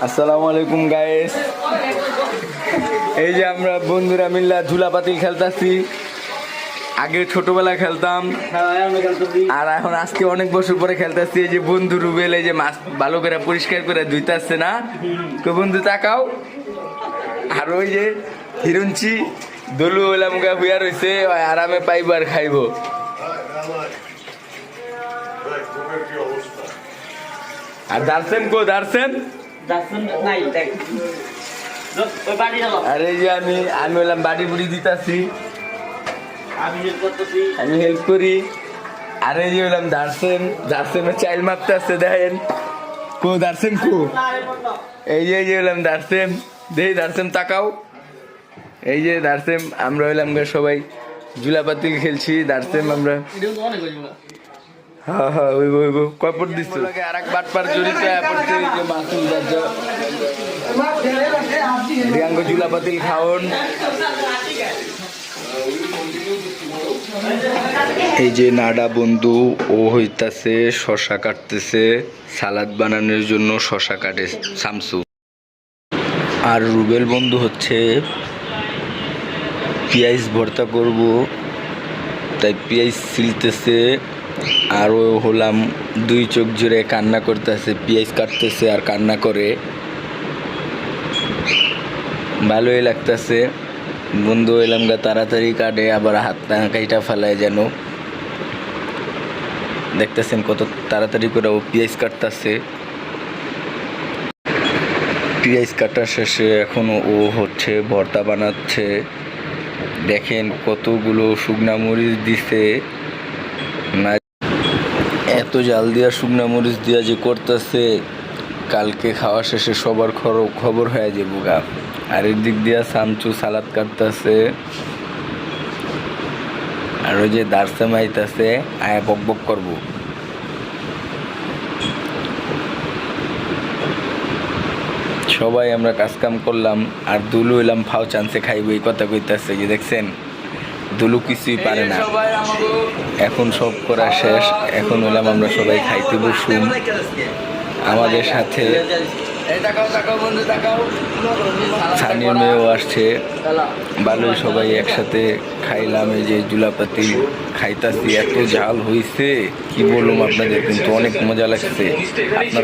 আসসালামু আলাইকুম গাইস। এই যে আমরা বন্ধুরা মিল্লা ঝুলাপাতি খেলতাছি। আগে ছোটবেলায় খেলতাম আর এখন আজকে অনেক বছর পরে খেলতেছি। এই যে বন্ধু রুবেল এই যে মাছ ভালো করে পরিষ্কার করে ধুইতে আসছে না তো বন্ধু তাকাও। আর ওই যে হিরুঞ্চি দলু হইলাম গা হুইয়া রয়েছে আরামে পাইবার খাইব। আর দারসেন কো দারসেন আর এই যে আমি হইলাম বাড়ি বুড়ি দিতাছি, আমি হেল্প করি। আর এই যে হইলাম দারসেনের চাইল মারতে আসছে দেখেন কো দারসেন কো। এই যে হইলাম দারসেন, দেখি দারসেন তাকাও। এই যে দারসেম আমরা হইলাম সবাই ঝুলাপাতি খেলছি। দারসেম আমরা হ্যাঁ হ্যাঁ ওই কপর দিচ্ছ আর এক বাটপার জড়িত পড়ছে যে মাসুম রিয়াঙ্গ ঝুলাপাতিল খাওন। এই যে নাডা বন্ধু ও হইতাছে শশা কাটতেছে, সালাদ বানানোর জন্য শশা কাটে শামসু। আর রুবেল বন্ধু হচ্ছে পেঁয়াজ ভর্তা করব তাই পেঁয়াজ ছিলতেছে। আরও হলাম দুই চোখ জুড়ে কান্না করতেছে, পেঁয়াজ কাটতেছে আর কান্না করে, ভালোই লাগতেছে। বন্ধু হইলাম গা তাড়াতাড়ি কাটে আবার হাত না কাইটা ফেলায় যেন, দেখতেছেন কত তাড়াতাড়ি করে ও পেঁয়াজ কাটতেছে। পেঁয়াজ কাটার শেষে এখন ও হচ্ছে ভর্তা বানাচ্ছে। দেখেন কতগুলো শুকনা মরিচ দিছে, না এত জাল দিয়া শুকনা মরিচ দিয়া যে করতেছে কালকে খাওয়া শেষে সবার খবর হয়ে যাবো গা। আর এর দিক দিয়া শামচু সালাদ কাটতেছে আর ওই যে দারসাম আইতাছে আয়া বক বক করবো। সবাই আমরা কাজকাম করলাম আর দুলু হইলাম ফাও চান্সে খাইব এই কথা কইতাছে। যে দেখছেন দুলু কিছুই পারে না। এখন সব করা শেষ, এখন হইলাম আমরা সবাই খাইতে বসুম। আমাদের সাথে স্থানীয় মেয়েও আসছে, ভালোই সবাই একসাথে খাইলাম। এই যে জুলাপাতি খাইতাছি, এত ঝাল হইছে কি বলুম আপনাদের, কিন্তু অনেক মজা লাগছে। আপনারা